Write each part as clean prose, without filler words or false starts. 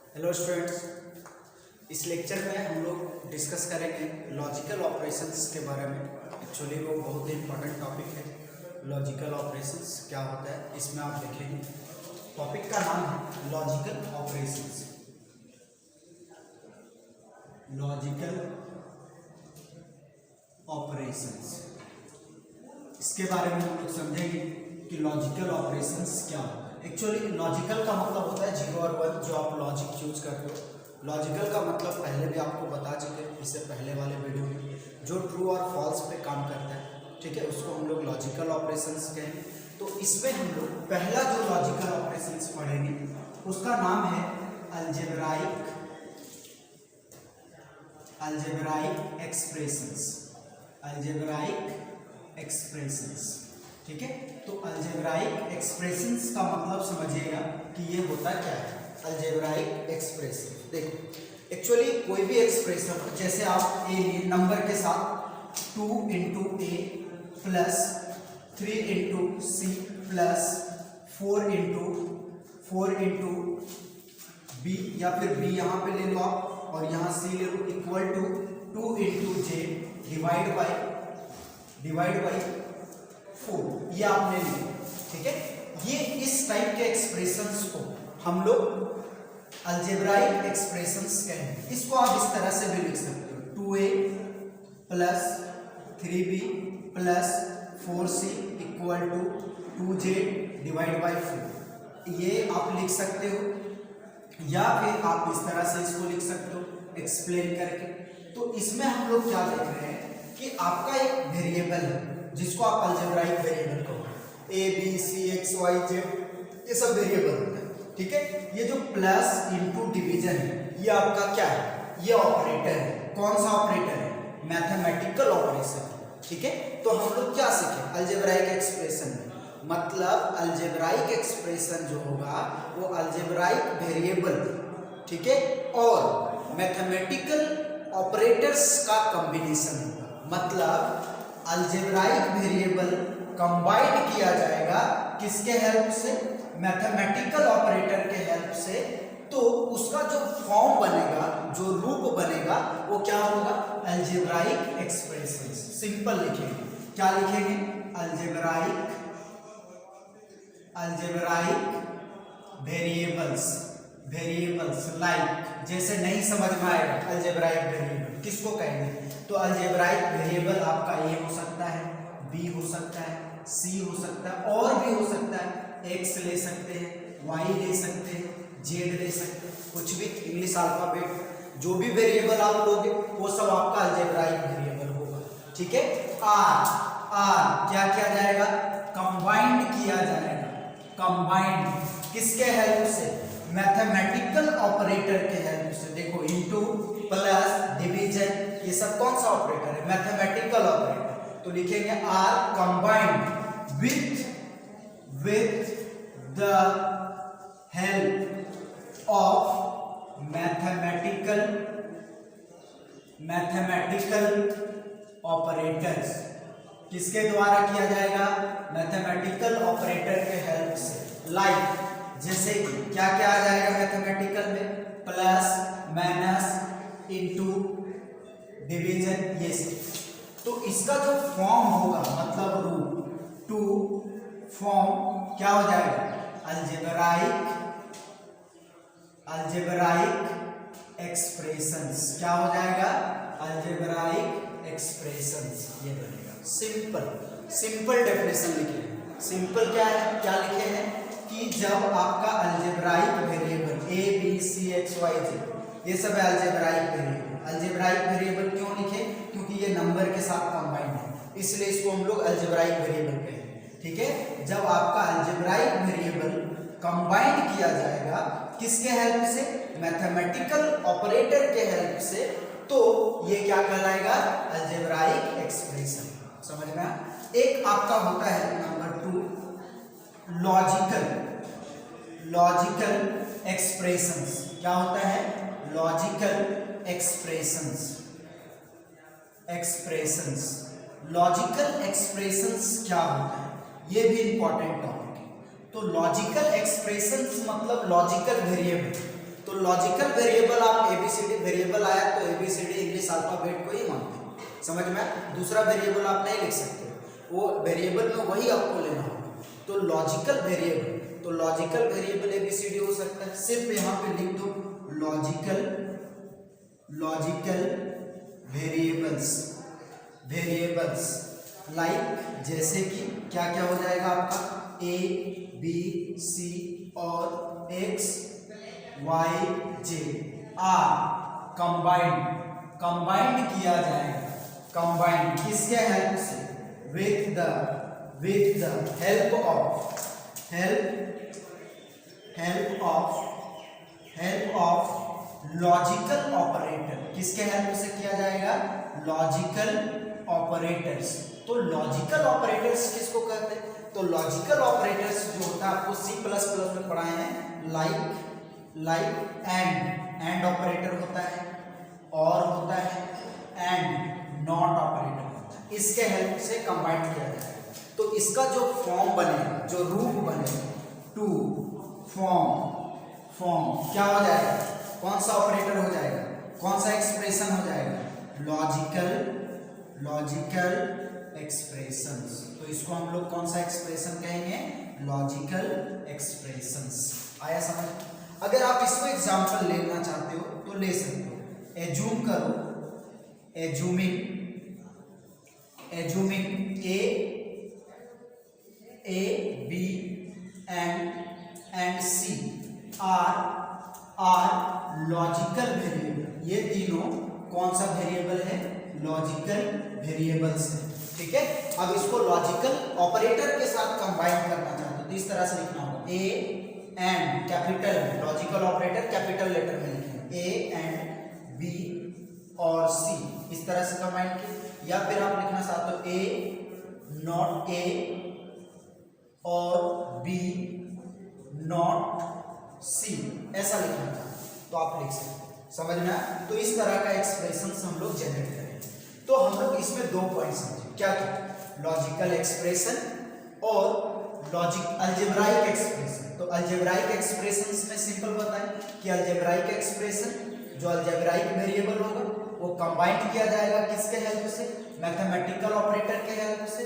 Hello students, इस lecture में हम लोग डिस्कस करेंगे लॉजिकल ऑपरेशंस के बारे में। एक्चुअली वो बहुत ही इंपॉर्टेंट टॉपिक है। लॉजिकल ऑपरेशंस क्या होता है इसमें आप देखेंगे। टॉपिक का नाम है लॉजिकल ऑपरेशंस। लॉजिकल ऑपरेशंस, इसके बारे में हम लोग समझेंगे कि लॉजिकल ऑपरेशंस क्या होता है। एक्चुअली लॉजिकल का मतलब होता है 0 और 1 जो आप लॉजिक यूज करते हो। लॉजिकल का मतलब पहले भी आपको बता चुके हैं इससे पहले वाले वीडियो में, जो ट्रू और फॉल्स पे काम करता है, ठीक है, उसको हम लोग लॉजिकल ऑपरेशंस कहेंगे। तो इसमें हम लोग पहला जो लॉजिकल ऑपरेशंस पढ़ेंगे उसका नाम है अलजेब्राइक एक्सप्रेशंस। अलजेब्राइक एक्सप्रेशंस, ठीक है। तो अलजेब्राइक एक्सप्रेशंस का मतलब समझिएगा कि ये होता क्या है। अलजेब्राइक एक्सप्रेशन देखो, एक्चुअली कोई भी एक्सप्रेशन जैसे आप ए नंबर के साथ 2 into A plus 3 into C plus 4 into B, या फिर बी यहाँ पे ले लो आप और यहाँ सी ले लो, equal to 2 into J divide by 4, ये आपने लिखा, ठीक है। ये इस टाइप के एक्सप्रेशंस को हम लोग अलजेब्राइक एक्सप्रेशंस कहेंगे। इसको आप इस तरह से भी लिख सकते हो, 2a plus 3b plus 4c equal to 2j divide by 4, ये आप लिख सकते हो। या फिर आप इस तरह से इसको लिख सकते हो एक्सप्लेन करके। तो इसमें हम लोग क्या देख रहे हैं कि आपका एक वेरिएबल है जिसको आप अलजेब्राइक वेरिएबल कहो, A B C X Y Z, ये सब वेरिएबल होता है, ठीक है। ये जो प्लस इंटू डिवीजन है ये आपका क्या है, ये ऑपरेटर है। कौन सा ऑपरेटर है? मैथमेटिकल ऑपरेशन, ठीक है। तो हम लोग क्या सीखे अलजेब्राइक एक्सप्रेशन में, मतलब अलजेब्राइक एक्सप्रेशन जो होगा वो अलजेब्राइक वेरिएबल, ठीक है, और मैथमेटिकल ऑपरेटर्स का कॉम्बिनेशन होगा। मतलब अलजेब्राइक वेरिएबल कंबाइंड किया जाएगा किसके हेल्प से? मैथमेटिकल ऑपरेटर के हेल्प से। तो उसका जो फॉर्म बनेगा, जो रूप बनेगा, वो क्या होगा? Algebraic expression. सिंपल लिखेंगे, क्या लिखेंगे? अलजेब्राइक वेरिएबल्स लाइक, जैसे नहीं समझ में आएगा अलजेब्राइक वेरिएबल किसको कहेंगे, तो अलजेब्राइक वेरिएबल आपका ए हो सकता है, बी हो सकता है, सी हो सकता है, और भी हो सकता है, एक्स ले सकते हैं, वाई ले सकते हैं, जेड ले सकते हैं, कुछ भी इंग्लिश अल्फाबेट जो भी वेरिएबल आप लोगे वो सब आपका अलजेब्राइक वेरिएबल होगा, ठीक है। आर क्या किया जाएगा? कंबाइंड किया जाएगा। कंबाइंड किसके हेल्प से? मैथमेटिकल ऑपरेटर के हेल्प से। देखो इंटू प्लस डिवीजन, ये सब कौन सा ऑपरेटर है? Mathematical operator. तो लिखेंगे are combined with the help of mathematical operators. किसके द्वारा किया जाएगा? मैथमेटिकल ऑपरेटर के हेल्प से। लाइक जैसे कि क्या क्या आ जाएगा मैथमेटिकल में? प्लस माइनस इंटू डिवीजन, ये सब। तो इसका जो फॉर्म होगा, मतलब रूप टू फॉर्म क्या हो जाएगा? Algebraic expressions. क्या हो जाएगा? अलजेब्राइक एक्सप्रेशंस, ये बनेगा। सिंपल डेफिनेशन लिखे हैं। सिंपल क्या है, क्या लिखे हैं कि जब आपका algebraic variable A B C X Y Z, ये सब है अलजेब्राइक वेरिएबल। अलजेब्राइक वेरिएबल क्यों लिखे? क्योंकि ये नंबर के साथ कंबाइंड है, इसलिए इसको हम लोग अलजेब्राइक वेरिएबल कहेंगे, ठीक है। जब आपका अलजेब्राइक वेरिएबल कंबाइंड किया जाएगा किसके हेल्प से? मैथमेटिकल ऑपरेटर के हेल्प से, तो ये क्या कहलाएगा? Algebraic expression. समझ में? एक आपका होता है नंबर 2 लॉजिकल एक्सप्रेशंस। क्या होता है? Logical expressions. लॉजिकल एक्सप्रेशंस क्या होता है, ये भी इंपॉर्टेंट टॉपिक है। तो लॉजिकल एक्सप्रेशंस मतलब लॉजिकल वेरिएबल। तो लॉजिकल वेरिएबल आप एबीसीडी वेरिएबल आया तो एबीसीडी इंग्लिश अल्फाबेट को ही मानते हैं, समझ में आया? दूसरा वेरिएबल आप नहीं लिख सकते, वो वेरिएबल में वही आपको लेना होगा। तो लॉजिकल वेरिएबल एबीसीडी हो सकता है। सिर्फ यहाँ पे लिख दो लॉजिकल वेरिएबल्स लाइक, जैसे कि क्या क्या हो जाएगा आपका ए बी सी और X Y Z are combined किया जाएगा। कंबाइंड किसके हेल्प से? With the help of logical operator. किसके हेल्प से किया जाएगा? Logical operators. तो लॉजिकल ऑपरेटर्स किसको कहते हैं? तो लॉजिकल ऑपरेटर्स जो होता है आपको C++ में पढ़ाए हैं, लाइक एंड ऑपरेटर होता है, और होता है एंड नॉट ऑपरेटर होता है। इसके हेल्प से कंबाइन किया जाएगा। तो इसका जो फॉर्म बनेगा, जो रूप बनेगा, टू फॉर्म क्या हो जाएगा? कौन सा ऑपरेटर हो जाएगा? कौन सा एक्सप्रेशन हो जाएगा? Logical expressions. तो इसको हम लोग कौन सा एक्सप्रेशन कहेंगे? Logical expressions. आया समझ? अगर आप इसको एग्जांपल लेना चाहते हो तो ले सकते हो। एज्यूम करो, assuming A B and C are logical variable. ये तीनों कौन सा वेरिएबल है? लॉजिकल वेरिएबल्स है। ठीक है, अब इसको लॉजिकल ऑपरेटर के साथ कंबाइन करना चाहते हो तो इस तरह से लिखना होगा ए एंड कैपिटल में, लॉजिकल ऑपरेटर कैपिटल लेटर में लिखेंगे ए एंड बी और सी, इस तरह से कंबाइन किया। या फिर आप लिखना चाहते हो ए नॉट ए और बी नॉट सी, ऐसा लिखना चाहते तो आप लिख सकते। समझ में आया? तो इस तरह का एक्सप्रेशन हम लोग जनरेट करेंगे। तो हम लोग इसमें दो पॉइंट समझे, क्या क्या? लॉजिकल एक्सप्रेशन और अलजेब्राइक एक्सप्रेशन। तो अलजेब्राइक एक्सप्रेशंस में सिंपल बताएं कि अलजेब्राइक एक्सप्रेशन जो अलजेब्राइक वेरिएबल होगा वो कंबाइन किया जाएगा किसके हेल्प से? मैथमेटिकल ऑपरेटर के हेल्प से।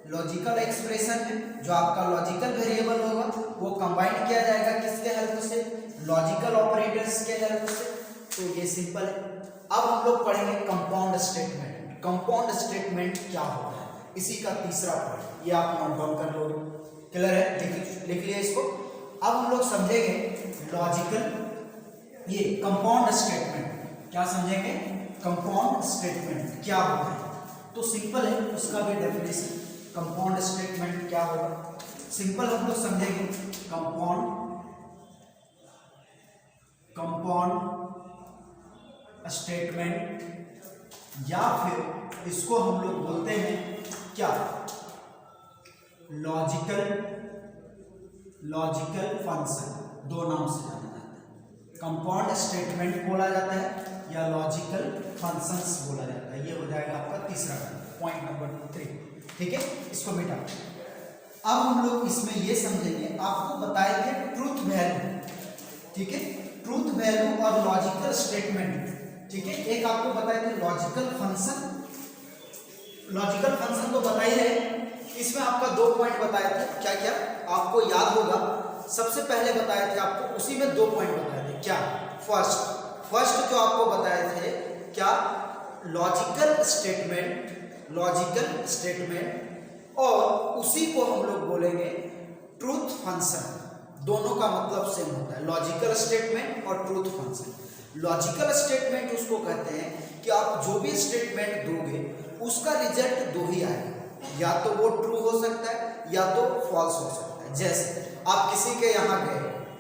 लॉजिकल एक्सप्रेशन में जो आपका लॉजिकल वेरिएबल होगा वो कंबाइन किया जाएगा किसके हेल्प से? लॉजिकल ऑपरेटर्स के हेल्प से। तो ये सिंपल है। अब हम लोग पढ़ेंगे कंपाउंड स्टेटमेंट। कंपाउंड स्टेटमेंट क्या होता है, इसी का तीसरा पॉइंट, ये आप नोट डाउन कर लोगे। क्लियर है? लिख लिया इसको। अब हम लोग समझेंगे लॉजिकल ये कंपाउंड स्टेटमेंट। क्या समझेंगे? कंपाउंड स्टेटमेंट क्या होता है। तो सिंपल है, उसका भी डेफिनेशन। कंपाउंड स्टेटमेंट क्या होगा? सिंपल हम लोग समझेंगे कंपाउंड स्टेटमेंट, या फिर इसको हम लोग बोलते हैं क्या? Logical function. दो नाम से जाना जाता है, कंपाउंड स्टेटमेंट बोला जाता है या लॉजिकल फंक्शंस बोला जाता है। ये हो जाएगा आपका तीसरा पॉइंट नंबर 3। ठीक है, इसको मिटा। अब हम लोग इसमें ये समझेंगे, आपको बताएंगे ट्रूथ वैल्यू। ठीक है, ट्रूथ वैल्यू और लॉजिकल स्टेटमेंट। ठीक है, एक आपको बताए थे लॉजिकल फंक्शन तो बता ही रहे। इसमें आपका दो पॉइंट बताए थे, क्या क्या आपको याद होगा? सबसे पहले बताए थे आपको, उसी में दो पॉइंट बताए थे। क्या? फर्स्ट जो आपको बताए थे क्या? लॉजिकल स्टेटमेंट और उसी को हम लोग बोलेंगे ट्रूथ फंक्शन। दोनों का मतलब सेम होता है, लॉजिकल स्टेटमेंट और ट्रूथ फंक्शन। लॉजिकल स्टेटमेंट उसको कहते हैं कि आप जो भी स्टेटमेंट दोगे उसका रिजल्ट दो ही आएगा, या तो वो ट्रू हो सकता है या तो फॉल्स हो सकता है। जैसे आप किसी के यहाँ गए,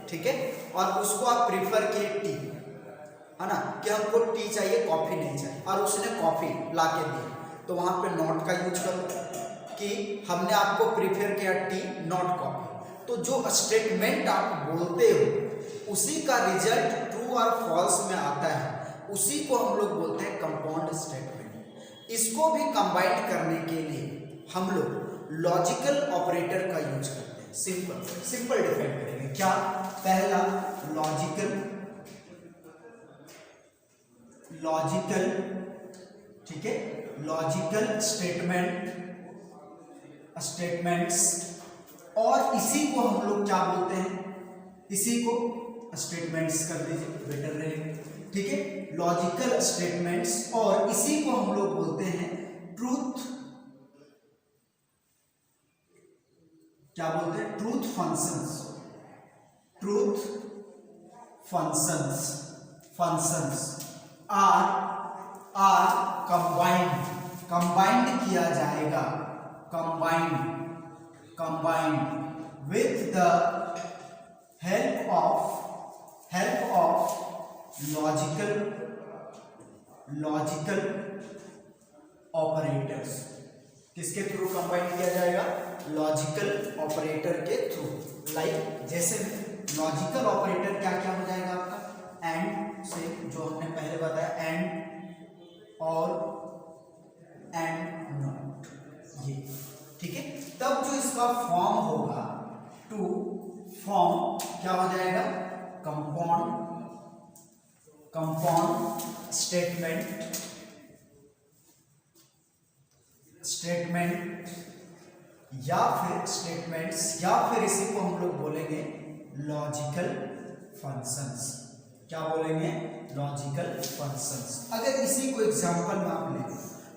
ठीक है, और उसको आप प्रीफर किए टी, है ना, कि हमको टी चाहिए, कॉफी नहीं चाहिए, और उसने कॉफी ला के दी, तो वहाँ पे नॉट का यूज करो कि हमने आपको प्रीफर किया टी नॉट कॉफी। तो जो स्टेटमेंट आप बोलते हो उसी का रिजल्ट ट्रू और फॉल्स में आता है, उसी को हम लोग बोलते हैं कंपाउंड स्टेटमेंट। इसको भी कंबाइन करने के लिए हम लोग लॉजिकल ऑपरेटर का यूज करते हैं। सिंपल डिफाइन करेंगे। क्या? पहला लॉजिकल, ठीक है, लॉजिकल स्टेटमेंट्स, और इसी को हम लोग क्या बोलते हैं, इसी को स्टेटमेंट्स कर लीजिए, बेटर रहेगा, ठीक है, लॉजिकल स्टेटमेंट्स, और इसी को हम लोग बोलते हैं ट्रूथ, क्या बोलते हैं, truth functions, truth functions are combined किया जाएगा, combined with the help of logical operators. किसके थ्रू कंबाइन किया जाएगा, लॉजिकल ऑपरेटर के थ्रू। लाइक जैसे लॉजिकल ऑपरेटर क्या क्या हो जाएगा आपका, एंड से, जो हमने पहले बताया, एंड और एंड नॉट, ये, ठीक है। तब जो इसका फॉर्म होगा, टू फॉर्म क्या हो जाएगा, कंपाउंड स्टेटमेंट या फिर स्टेटमेंट्स, या फिर इसी को हम लोग बोलेंगे लॉजिकल फंक्शंस। क्या बोलेंगे, लॉजिकल फंक्शंस। अगर इसी को एग्जांपल में आप लें,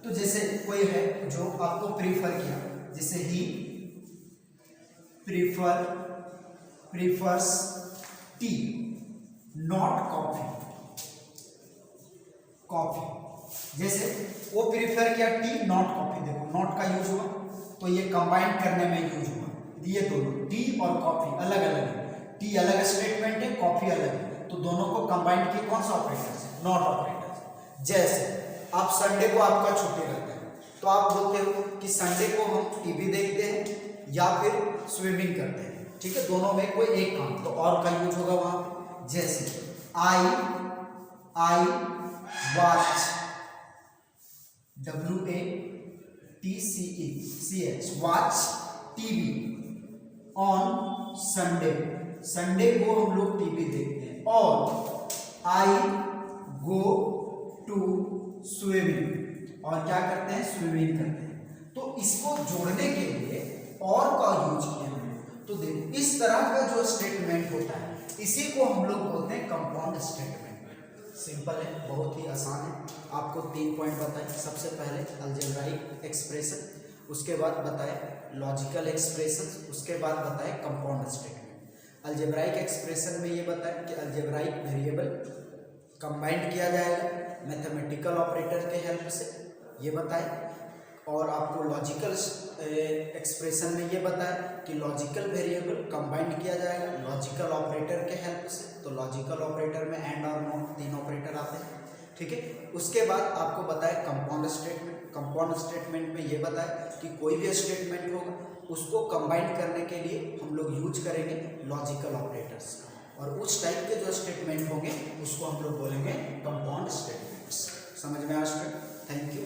तो जैसे कोई है जो आपको प्रीफर किया, जैसे ही प्रीफर्स टी नॉट कॉफी, जैसे वो प्रीफर किया टी नॉट कॉफी, देखो नॉट का यूज हुआ तो ये कंबाइन करने में यूज हुआ, ये दोनों टी और कॉफी अलग अलग है, टी अलग स्टेटमेंट है, कॉफी अलग है, तो दोनों को कंबाइन किए कौन सा ऑपरेटर से, नॉट ऑपरेटर। जैसे आप संडे को आपका छुट्टी रहता है, तो आप बोलते हो कि संडे को हम टीवी देखते हैं या फिर स्विमिंग करते हैं, ठीक है, दोनों में कोई एक काम, तो और का यूज होगा वहां पे। जैसे I watch, WATCH, watch TV on Sunday को हम लोग टीवी देखते हैं, और आई गो टू स्विमिंग, और क्या करते हैं, स्विमिंग करते हैं। तो इसको जोड़ने के लिए और का यूज किया है, तो देखो इस तरह का जो स्टेटमेंट होता है, इसी को हम लोग बोलते हैं कंपाउंड स्टेटमेंट। सिंपल है, बहुत ही आसान है। आपको 3 पॉइंट बताए, सबसे पहले अलजेब्राइक एक्सप्रेशन, उसके बाद बताए लॉजिकल एक्सप्रेशन, उसके बाद बताए कंपाउंड स्टेटमेंट। अलजेब्राइक एक्सप्रेशन में ये बताया कि अलजेब्राइक वेरिएबल कंबाइंड किया जाएगा मैथमेटिकल ऑपरेटर के हेल्प से, ये बताए, और आपको लॉजिकल एक्सप्रेशन में ये बताया कि लॉजिकल वेरिएबल कंबाइंड किया जाएगा लॉजिकल ऑपरेटर के हेल्प से, तो लॉजिकल ऑपरेटर में एंड और नॉट 3 ऑपरेटर आते हैं, ठीक है। उसके बाद आपको बताया कंपाउंड स्टेटमेंट में ये बताया कि कोई भी स्टेटमेंट होगा उसको कंबाइन करने के लिए हम लोग यूज करेंगे लॉजिकल ऑपरेटर्स का, और उस टाइप के जो स्टेटमेंट होंगे उसको हम लोग बोलेंगे कंपाउंड स्टेटमेंट्स। समझ में आ रहा है? Thank you.